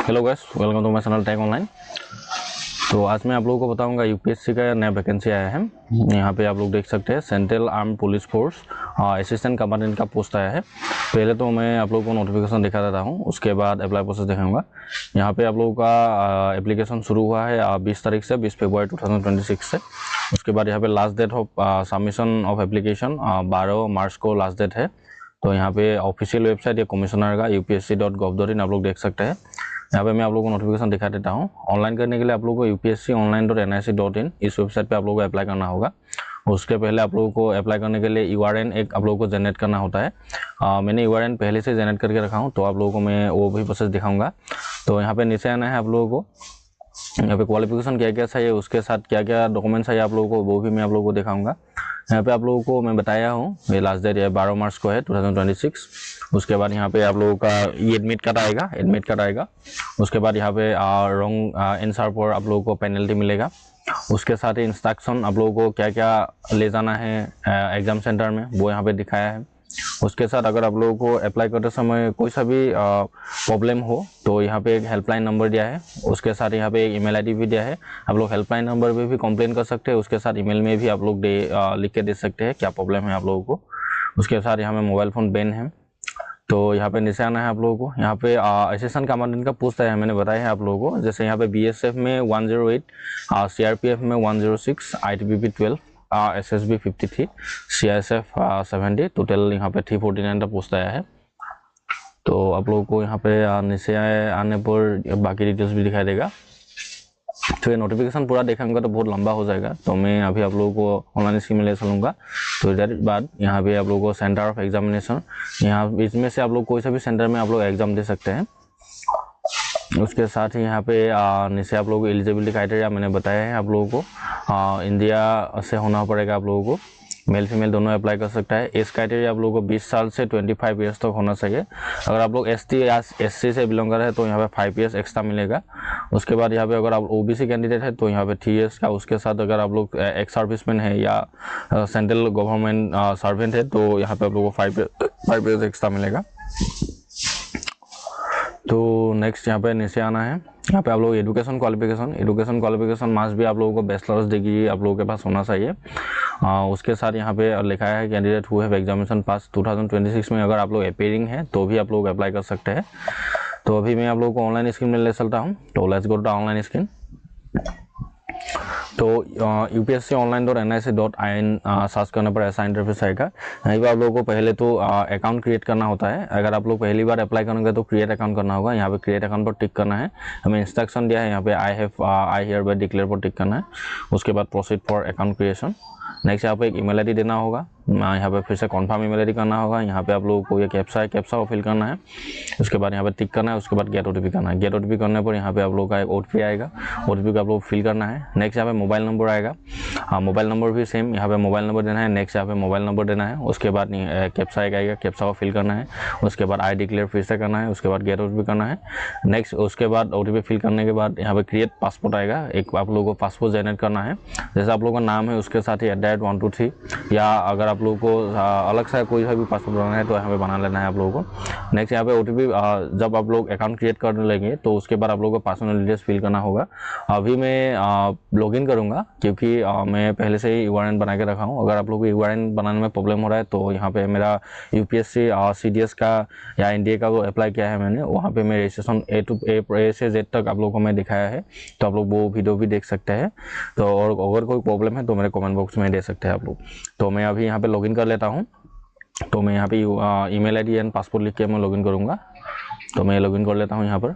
Hello guys, welcome to my channel tech online. तो आज मैं आप लोगों को बताऊंगा यूपीएससी का नया वैकेंसी आया है। यहाँ पे आप लोग देख सकते हैं central arm police force assistant commandant का पोस्ट आया है। पहले तो मैं आप लोगों को नोटिफिकेशन दिखा देता हूँ, उसके बाद अप्लाई प्रोसेस दिखाऊंगा। यहाँ पे आप लोगों का एप्लीकेशन शुरू हुआ है 20 तारीख से 20 फरवरी 2026 से। उसके बाद यहाँ पे last date of submission of application 12 March को लास्ट डेट है। तो यहाँ पे ऑफिशियल वेबसाइट या कमिश्नर का upsc.gov.in आप लोग देख सकते हैं। यहाँ पे मैं आप लोगों को नोटिफिकेशन दिखा देता हूँ। ऑनलाइन करने के लिए आप लोगों को upsc.online.nic.in इस वेबसाइट पे आप लोगों को अप्लाई करना होगा। उसके पहले आप लोगों को अप्लाई करने के लिए URN एक आप लोगों को जनरेट करना होता है। मैंने URN पहले से जनरेट करके रखा हूँ, तो आप लोगों को मैं वो भी प्रोसेस दिखाऊंगा। तो यहाँ पे नीचे आना है आप लोगों को। यहाँ पे क्वालिफिकेशन क्या क्या चाहिए, उसके साथ क्या क्या डॉक्यूमेंट चाहिए आप लोगों को, वो भी मैं आप लोगों को दिखाऊंगा। यहाँ पे आप लोगों को मैं बताया हूँ, ये लास्ट डेट है 12 मार्च को है 2026। उसके बाद यहाँ पे आप लोगों का ये एडमिट कार्ड आएगा। उसके बाद यहाँ पे रॉन्ग आंसर पर आप लोगों को पेनल्टी मिलेगा। उसके साथ ही इंस्ट्रक्शन आप लोगों को क्या क्या ले जाना है एग्जाम सेंटर में, वो यहाँ पे दिखाया है। उसके साथ अगर आप लोगों को अप्लाई करते समय कोई सा भी प्रॉब्लम हो तो यहाँ पे एक हेल्पलाइन नंबर दिया है। उसके साथ यहाँ पे एक ईमेल आईडी भी दिया है, आप लोग हेल्पलाइन नंबर पे भी कंप्लेन कर सकते हैं। उसके साथ ईमेल में भी आप लोग लिख के दे सकते हैं क्या प्रॉब्लम है आप लोगों को। उसके साथ यहाँ पे मोबाइल फ़ोन बैन है। तो यहाँ पे नीचे आना है आप लोगों को। यहाँ पे असिस्टेंट कमांडेंट का पोस्ट है, मैंने बताया है आप लोगों को। जैसे यहाँ पे BSF में 108, CRPF में 106, ITBP 12, SSB 53, CISF 70, टोटल यहाँ पे 349 का पोस्ट आया है। तो आप लोगों को यहाँ पे नीचे आने पर बाकी डिटेल्स भी दिखाई देगा। तो ये नोटिफिकेशन पूरा देखेंगे तो बहुत लंबा हो जाएगा, तो मैं अभी आप लोगों को ऑनलाइन स्कीम में ले चलूँगा। तो इसके बाद यहाँ पे आप लोगों को सेंटर ऑफ एग्जामिनेशन, यहाँ इसमें से आप लोग कोई सा भी सेंटर में आप लोग एग्जाम दे सकते हैं। उसके साथ ही यहाँ पे नीचे आप लोगों को एलिजिबिलिटी क्राइटेरिया मैंने बताया है आप लोगों को। इंडिया से होना पड़ेगा आप लोगों को, मेल फीमेल दोनों अप्लाई कर सकता है। एज क्राइटेरिया आप लोगों को 20 साल से 25 ईयर्स तक होना चाहिए। अगर आप लोग ST या SC से बिलोंग कर रहे हैं तो यहाँ पे 5 ईयर्स एक्स्ट्रा मिलेगा। उसके बाद यहाँ पे अगर आप OBC कैंडिडेट है तो यहाँ पे 3 ईयर्स का। उसके साथ अगर आप लोग एक्स सर्विसमैन है या सेंट्रल गवर्नमेंट सर्वेंट है तो यहाँ पे आप लोगों को 5 ईयर्स एक्स्ट्रा मिलेगा। तो नेक्स्ट यहाँ पे नीचे आना है। यहाँ पे आप लोग एजुकेशन क्वालिफिकेशन मास भी आप लोगों को बैचलर्स डिग्री आप लोगों के पास होना चाहिए। उसके साथ यहाँ पे लिखा है कैंडिडेट हु हैव एग्जामिनेशन पास 2026 में अगर आप लोग अपेयरिंग है तो भी आप लोग अप्लाई कर सकते हैं। तो अभी मैं आप लोगों को ऑनलाइन स्क्रीन में ले चलता हूँ। तो let's go to online screen. तो upsc.online.nic.in सर्च करने पर ऐसा इंटरफेस आएगा। यहाँ पे आप लोगों को पहले तो अकाउंट क्रिएट करना होता है। अगर आप लोग पहली बार अप्लाई करेंगे तो क्रिएट अकाउंट करना होगा। यहाँ पे क्रिएट अकाउंट पर टिक करना है। हमें इंस्ट्रक्शन दिया है यहाँ पे आई हियर बाय डिक्लेयर पर टिक करना है। उसके बाद proceed for account creation. Next यहाँ पे एक ईमेल आईडी देना होगा। यहाँ पे फिर से कॉन्फर्म ईमेल आईडी करना होगा। यहाँ पे आप लोगों को ये कैप्चा को फिल करना है। उसके बाद यहाँ पे टिक करना है। उसके बाद गेट OTP करना है। गेट OTP करने पर यहाँ पे आप लोगों का एक OTP आएगा। OTP को आप लोग फिल करना है। नेक्स्ट यहाँ पे मोबाइल नंबर आएगा। मोबाइल नंबर भी सेम, यहाँ पे मोबाइल नंबर देना है। नेक्स्ट यहाँ पे मोबाइल नंबर देना है। उसके बाद कैप्चा आएगा, कैप्चा को फिल करना है। उसके बाद आई डिक्लेयर फिर से करना है। उसके बाद गेट OTP करना है। नेक्स्ट उसके बाद OTP फिल करने के बाद यहाँ पे क्रिएट पासपोर्ट आएगा। एक आप लोगों को पासपोर्ट जनरेट करना है। जैसे आप लोगों का नाम है उसके साथ ही @123, या अगर आप लोगों को अलग से कोई सा भी पासपोर्ट बनाना है तो यहाँ पे बना लेना है आप लोगों को। नेक्स्ट यहाँ पे OTP जब आप लोग अकाउंट क्रिएट करने लगेंगे तो उसके बाद आप लोगों को पर्सनल डिटेल्स फिल करना होगा। अभी मैं लॉगिन करूँगा क्योंकि मैं पहले से ही URN बना के रखा हूँ। अगर आप लोग को URN बनाने में प्रॉब्लम हो रहा है तो यहाँ पे मेरा UPSC CDS का या NDA का वो अप्लाई किया है मैंने, वहाँ पे मैं रजिस्ट्रेशन A से Z तक आप लोगों को मैं दिखाया है। तो आप लोग वो वीडियो भी देख सकते हैं। तो और अगर कोई प्रॉब्लम है तो मेरे कमेंट बॉक्स में दे सकते हैं आप लोग। तो मैं अभी यहाँ पे लॉगिन कर लेता हूँ। तो मैं यहाँ पे ईमेल आईडी एंड पासपोर्ट लिख के मैं लॉगिन करूँगा। तो मैं लॉगिन कर लेता हूँ यहाँ पर।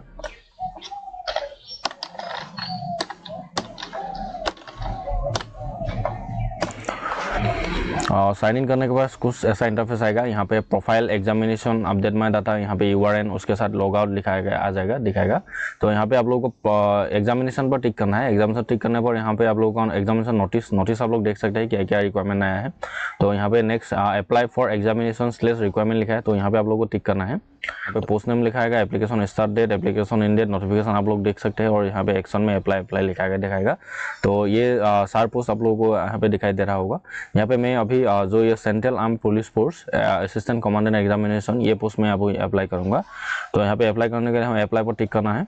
साइन इन करने के बाद कुछ ऐसा इंटरफेस आएगा। यहाँ पे profile examination update my data, यहाँ पे URN उसके साथ लॉग आउट लिखाएगा आ जाएगा दिखाएगा। तो यहाँ पे आप लोगों को एग्जामिनेशन पर टिक करना है। एग्जामिनेशन टिक करने पर यहाँ पे आप लोगों का एग्जामिनेशन नोटिस आप लोग देख सकते हैं क्या क्या रिक्वायरमेंट आया है। तो यहाँ पे नेक्स्ट अप्लाई फॉर एग्जामिनेशन/रिक्वायरमेंट लिखा है, तो यहाँ पे आप लोगों को टिक करना है। यहाँ पे पोस्ट नेम लिखाएगा, application start date, application end date, notification आप लोग देख सकते हैं और यहाँ पे एक्शन में अप्लाई लिखाएगा दिखाएगा। तो ये सार पोस्ट आप लोगों को यहाँ पे दिखाई दे रहा होगा। यहाँ पे मैं अभी जो ये central arm police force assistant commandant examination ये पोस्ट में अभी अप्लाई करूँगा। तो यहाँ पे अप्लाई करने के लिए हमें अप्लाई पर टिक करना है।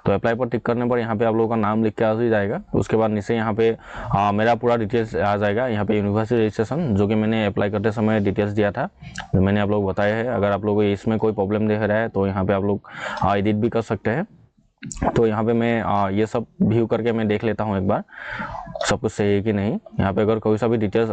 तो अप्लाई पर टिक करने पर यहाँ पे आप लोगों का नाम लिख के आ ही जाएगा। उसके बाद नीचे यहाँ पे मेरा पूरा डिटेल्स आ जाएगा। यहाँ पे यूनिवर्सिटी रजिस्ट्रेशन जो कि मैंने अप्लाई करते समय डिटेल्स दिया था, जो मैंने आप लोग बताया है। अगर आप लोगों को इसमें कोई प्रॉब्लम दिख रहा है तो यहाँ पे आप लोग एडिट भी कर सकते हैं। तो यहाँ पे मैं ये सब व्यू करके मैं देख लेता हूँ एक बार सब कुछ सही है कि नहीं। यहाँ पे अगर कोई सा भी डिटेल्स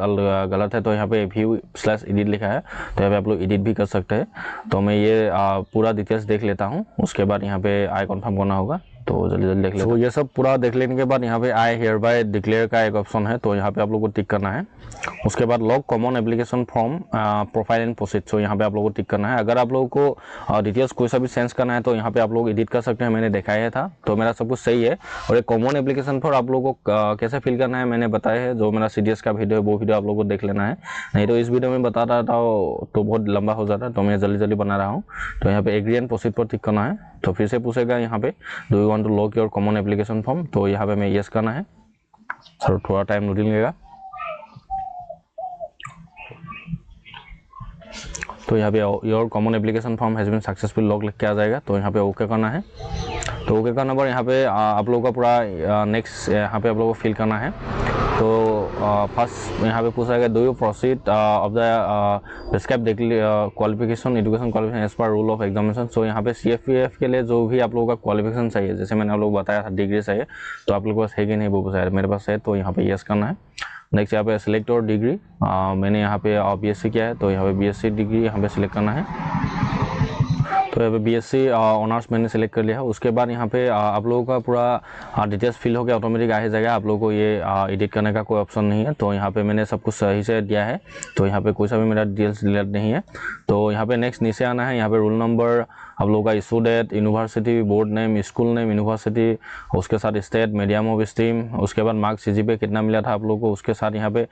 गलत है तो यहाँ पे व्यू/एडिट लिखा है, तो यहाँ पे आप लोग एडिट भी कर सकते हैं। तो मैं ये पूरा डिटेल्स देख लेता हूँ। उसके बाद यहाँ पे आई कन्फर्म करना होगा, तो जल्दी जल्दी देख लेते हैं। तो ये सब पूरा देख लेने के बाद यहाँ पे आई हियर बाय डिक्लेयर का एक ऑप्शन है, तो यहाँ पे आप लोग को टिक करना है। उसके बाद log common application form profile and proceed, तो यहाँ पे आप लोगों को टिक करना है। अगर आप लोगों को डिटेल्स कोई सा भी सेंस करना है तो यहाँ पे आप लोग एडिट कर सकते हैं, मैंने दिखाया था। तो मेरा सब कुछ सही है। और एक कॉमन एप्लीकेशन फॉर्म आप लोगों को कैसे फिल करना है मैंने बताया है, जो मेरा CDS का वीडियो है वो वीडियो आप लोगों को देख लेना है। नहीं तो इस वीडियो में बता रहा था तो बहुत लंबा हो जाता है, तो मैं जल्दी जल्दी बना रहा हूँ। तो यहाँ पे एग्री एंड प्रोसीड पर टिक करना है। तो फिर से पूछेगा यहाँ पे do you want to log your common application form, तो यहाँ पे मैं यस करना है। सर थोड़ा टाइम लगेगा। तो यहाँ पे your common application form has been successful log लिख के आ जाएगा। तो यहाँ पे ओके करना है। तो ओके करने पर यहाँ पे आप लोगों का पूरा नेक्स्ट यहाँ पे आप लोगों को फिल करना है। तो फर्स्ट यहाँ पे पूछा गया do you proceed of the prescribe qualification education qualification as per rule of examination. So यहाँ पे CFPF के लिए जो भी आप लोगों का क्वालिफिकेशन चाहिए, जैसे मैंने आप लोग बताया था डिग्री चाहिए, तो आप लोगों के पास है कि नहीं वो बताया, मेरे पास है। तो यहाँ पे यस करना है। नेक्स्ट यहाँ पे सिलेक्ट और डिग्री, मैंने यहाँ पे BSc किया है, तो यहाँ पे BSc डिग्री यहाँ पे सिलेक्ट करना है। तो यहाँ पे BSc ऑनर्स मैंने सिलेक्ट कर लिया है। उसके बाद यहाँ पे आप लोगों का पूरा डिटेल्स फिल हो गया, ऑटोमेटिक आ ही जाएगा। आप लोगों को ये एडिट करने का कोई ऑप्शन नहीं है। तो यहाँ पे मैंने सब कुछ सही से दिया है, तो यहाँ पे कोई सा भी मेरा डिटेल्स डिलीट नहीं है। तो यहाँ पे नेक्स्ट नीचे आना है। यहाँ पे रोल नंबर, आप लोगों का issue date, university, board name, school name, university, उसके साथ स्टेट, मीडियम ऑफ स्ट्रीम, उसके बाद मार्क्स CGPA कितना मिला था आप लोगों को, उसके साथ यहाँ पे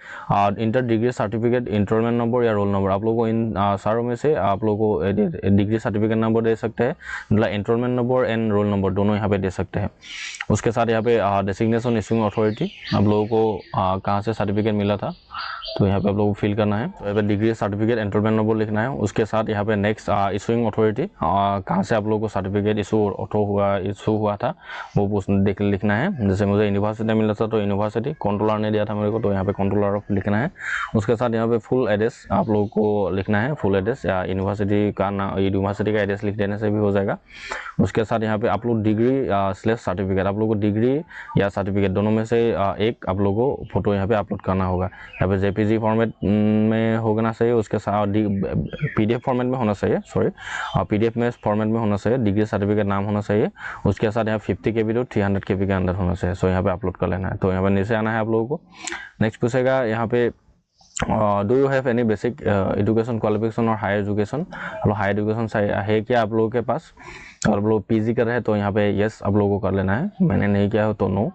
inter degree certificate, entertainment number या रोल नंबर। आप लोगों को इन सारों में से आप लोगों को डिग्री सर्टिफिकेट नंबर दे सकते हैं, मतलब entertainment number and roll number दोनों यहाँ पे दे सकते हैं। उसके साथ यहाँ पे डेसिग्नेशन इशूइंग अथॉरिटी, आप लोगों को कहाँ से सर्टिफिकेट मिला था, तो यहाँ पे आप लोगों को फिल करना है। तो यहाँ पे डिग्री सर्टिफिकेट इंटरमेंट नंबर लिखना है। उसके साथ यहाँ पे नेक्स्ट इशूइंग अथॉरिटी, कहाँ से आप लोगों को सर्टिफिकेट इशू हुआ था वो लिखना है। जैसे मुझे यूनिवर्सिटी में मिला था तो यूनिवर्सिटी, कंट्रोलर ने दिया था मेरे को, तो यहाँ पे कंट्रोलर ऑफ लिखना है। उसके साथ यहाँ पे फुल एड्रेस आप लोगों को लिखना है, फुल एड्रेस या यूनिवर्सिटी का नाम, यूनिवर्सिटी का एड्रेस लिख देने से भी हो जाएगा। उसके साथ यहाँ पे आप लोग डिग्री / सर्टिफिकेट, आप लोगों को डिग्री या सर्टिफिकेट दोनों में से एक आप लोगों को फोटो यहाँ पे अपलोड करना होगा। यहाँ पे JPG फॉर्मेट में होना चाहिए, उसके साथ PDF फॉर्मेट में होना चाहिए, सॉरी PDF में फॉर्मेट में होना चाहिए, डिग्री सर्टिफिकेट नाम होना चाहिए। उसके साथ यहाँ 50 KB to 300 KB के अंदर होना चाहिए। सो यहाँ पे अपलोड कर लेना है। तो यहाँ पे नीचे आना है आप लोगों को। नेक्स्ट पूछेगा यहाँ पे do you have any basic education qualification और हायर एजुकेशन, हायर एजुकेशन है क्या आप लोगों के पास, और आप लोग PG कर रहे हैं तो यहाँ पे यस आप लोगों को कर लेना है, मैंने नहीं किया हो तो नो।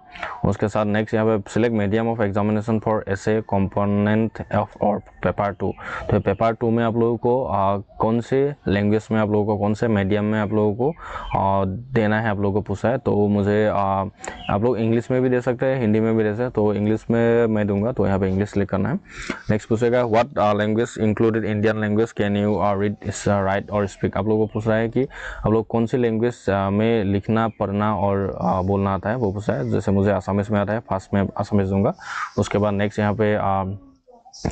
उसके साथ नेक्स्ट यहाँ पे select medium of examination for essay component of और पेपर 2। तो पेपर 2 में आप लोगों को कौन से लैंग्वेज में आप लोगों को, कौन से मीडियम में आप लोगों को देना है आप लोगों को पूछा है। तो मुझे आप लोग इंग्लिश में भी दे सकते हैं, हिंदी में भी दे सकते हैं, तो इंग्लिश में मैं दूंगा, तो यहाँ पे इंग्लिश सिलेक्ट करना है। नेक्स्ट पूछेगा what language included Indian language can you read, right और स्पीक। आप लोगों को पूछ रहा है कि आप लोग कौन सी लैंग्वेज में लिखना, पढ़ना और बोलना आता है, वो पूछा है। जैसे मुझे आसामीज में आता है, फर्स्ट में आसामीज दूंगा। उसके बाद नेक्स्ट यहाँ पे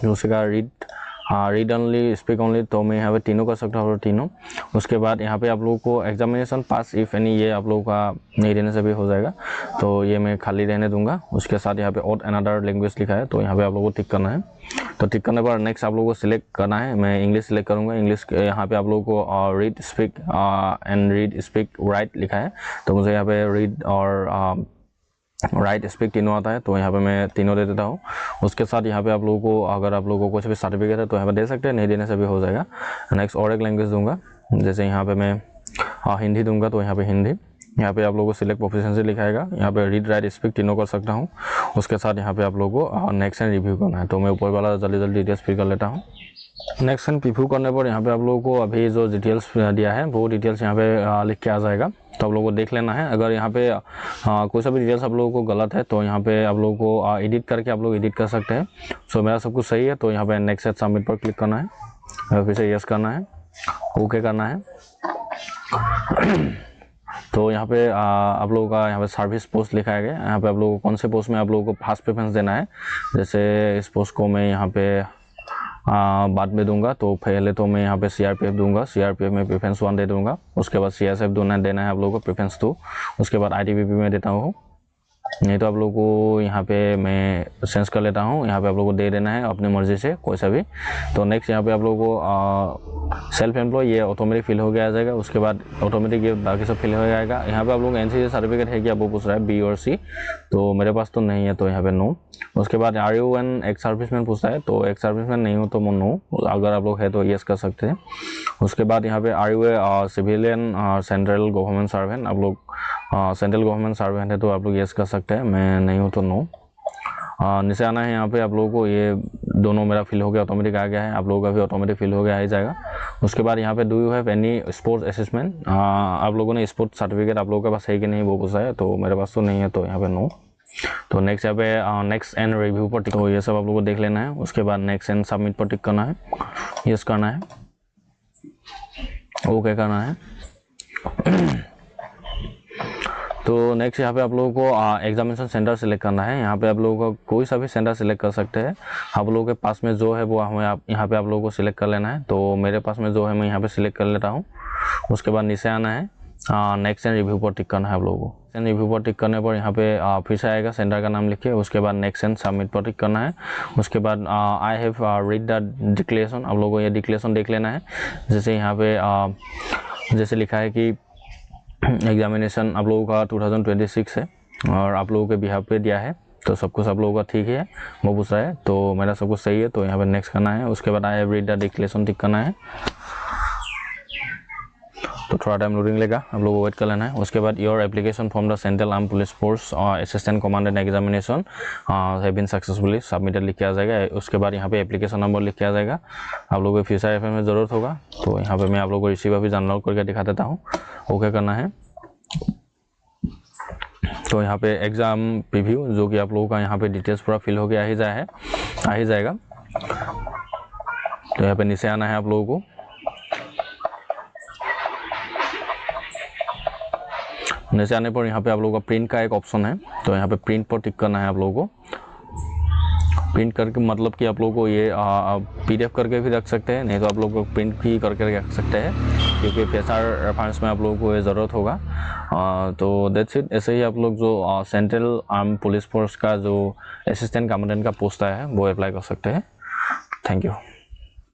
दूसरा रीड ओनली, स्पीक ओनली, तो मैं यहाँ पे तीनों कर सकता हूँ, तीनों। उसके बाद यहाँ पे आप लोगों को एग्जामिनेशन पास इफ एनी, ये आप लोगों का नहीं रहने से भी हो जाएगा, तो ये मैं खाली रहने दूंगा। उसके साथ यहाँ पे और अनदर लैंग्वेज लिखा है, तो यहाँ पे आप लोगों को टिक करना है। तो टिक करने पर नेक्स्ट आप लोगों को सिलेक्ट करना है, मैं इंग्लिश सिलेक्ट करूँगा। इंग्लिश यहाँ पे आप लोगों को read, speak and read, speak, right लिखा है, तो मुझे यहाँ पे रीड और राइट स्पीक तीनों आता है, तो यहाँ पे मैं तीनों दे देता हूँ। उसके साथ यहाँ पे आप लोगों को अगर आप लोगों को कुछ भी सर्टिफिकेट है तो यहाँ पे दे सकते हैं, नहीं देने से भी हो जाएगा। नेक्स्ट और एक लैंग्वेज दूंगा, जैसे यहाँ पे मैं हिंदी दूंगा, तो यहाँ पे हिंदी, यहाँ पे आप लोगों को सिलेक्ट प्रोफिशिएंसी लिखाएगा। यहाँ पे रीड, राइट, स्पीक तीनों कर सकता हूँ। उसके साथ यहाँ पे आप लोगों को नेक्स्ट एंड रिव्यू करना है, तो मैं ऊपर वाला जल्दी जल्दी डिटेल्स फिल कर लेता हूँ। नेक्स्ट एंड रिव्यू करने पर यहाँ पे आप लोगों को अभी जो डिटेल्स दिया है वो डिटेल्स यहाँ पे लिख के आ जाएगा, तो आप लोगों को देख लेना है। अगर यहाँ पे कोई सा भी डिटेल्स आप लोगों को गलत है तो यहाँ पे आप लोगों को एडिट करके आप लोग एडिट कर सकते हैं। सो मेरा सब कुछ सही है, तो यहाँ पे नेक्स्ट एट सबमिट पर क्लिक करना है, फिर से यस करना है, ओके करना है। तो यहाँ पे आप लोगों का यहाँ पे सर्विस पोस्ट लिखा गया है। यहाँ पे आप लोगों को कौन से पोस्ट में आप लोगों को फास्ट प्रेफरेंस देना है। जैसे इस पोस्ट को मैं यहाँ पे बाद में दूंगा, तो पहले तो मैं यहाँ पे सीआरपीएफ दूंगा, सीआरपीएफ में प्रेफरेंस 1 दे दूंगा। उसके बाद सीएसएफ देना है आप लोगों को प्रेफरेंस 2। उसके बाद आईटीबीपी में देता हूँ। नहीं तो आप लोगों को यहाँ पे मैं सेंस कर लेता हूँ, यहाँ पे आप लोगों को दे देना है अपनी मर्जी से कोई सा भी। तो नेक्स्ट यहाँ पे आप लोगों को सेल्फ एम्प्लॉय ये ऑटोमेटिक फिल हो गया आ जाएगा। उसके बाद ऑटोमेटिक ये बाकी सब फिल हो जाएगा। यहाँ पे आप लोगों को एनसीसी सर्टिफिकेट है क्या वो पूछ रहा है, बी और सी, तो मेरे पास तो नहीं है, तो यहाँ पे नो। उसके बाद are you an ex serviceman पूछता है, तो एक्स सर्विसमैन नहीं हो तो नो, अगर आप लोग है तो येस कर सकते हैं। उसके बाद यहाँ पे are you a civilian central government servant, आप लोग सेंट्रल गवर्नमेंट सर्वेंट है तो आप लोग येस कर सकते हैं, मैं नहीं हूँ तो नो। नीचे आना है यहाँ पे आप लोगों को, ये दोनों मेरा फिल हो गया, ऑटोमेटिक आ गया है, आप लोगों का भी ऑटोमेटिक फिल हो गया आ ही जाएगा। उसके बाद यहाँ पे do you have any sports assessment, आप लोगों ने स्पोर्ट्स सर्टिफिकेट आप लोगों के पास है कि नहीं वो पूछा है, तो मेरे पास तो नहीं है, तो यहाँ पे नो। तो नेक्स्ट यहाँ पे नेक्स्ट एंड रिव्यू पर टिक, तो ये सब आप लोगों को देख लेना है। उसके बाद नेक्स्ट एंड सबमिट पर टिक करना है, यस करना है, ओके करना है। तो नेक्स्ट यहाँ पे आप लोगों को एग्जामिनेशन सेंटर सिलेक्ट करना है। यहाँ पे आप लोगों को कोई सा भी सेंटर सिलेक्ट कर सकते हैं, आप लोगों के पास में जो है वो हमें यहाँ पे आप लोगों को सिलेक्ट कर लेना है। तो मेरे पास में जो है मैं यहाँ पे सिलेक्ट कर लेता हूँ। उसके बाद नीचे आना है, नेक्स्ट एंड रिव्यू पर टिक करना है आप लोगों को। एंड रिव्यू पर टिक करने पर यहाँ पे फिर से आएगा सेंटर का नाम लिखिए। उसके बाद नेक्स्ट एंड सबमिट पर टिक करना है। उसके बाद I have read the declaration, आप लोगों को ये डिक्लेरेशन देख लेना है। जैसे यहाँ पे जैसे लिखा है कि एग्जामिनेशन आप लोगों का 2026 है और आप लोगों के बिहाफ पे दिया है, तो सब कुछ आप लोगों का ठीक है, वो पूछ रहा है, तो मेरा सब कुछ सही है, तो यहाँ पे नेक्स्ट करना है। उसके बाद I have read the declaration tick करना है। तो थोड़ा टाइम लोडिंग लेगा, आप लोगों को वेट कर लेना है। उसके बाद your application from the central arm police force assistant commandant examination have been successfully submitted लिख के आ जाएगा। उसके बाद यहाँ पे एप्लीकेशन नंबर लिख के आ जाएगा। आप लोगों को फ्यूचर एफएम में ज़रूरत होगा, तो यहाँ पे मैं आप लोगों को रिसीवर भी डाउनलोड करके दिखा देता हूँ, ओके करना है। तो यहाँ पे एग्ज़ाम प्रीव्यू जो कि आप लोगों का यहाँ पे डिटेल्स पूरा फिल हो गया आ ही जाएगा। तो यहाँ पे नीचे आना है आप लोगों को। नीचे आने पर यहाँ पे आप लोगों का प्रिंट का एक ऑप्शन है, तो यहाँ पे प्रिंट पर टिक करना है आप लोगों को। प्रिंट करके मतलब कि आप लोगों को ये PDF करके भी रख सकते हैं, नहीं तो आप लोग को प्रिंट भी करके रख सकते हैं, क्योंकि फ्यूचर रेफरेंस में आप लोगों को ये ज़रूरत होगा। तो दैट्स इट। ऐसे ही आप लोग जो सेंट्रल आर्म पुलिस फोर्स का जो असिस्टेंट कमांडेंट का पोस्ट आया है वो अप्लाई कर सकते हैं। Thank you.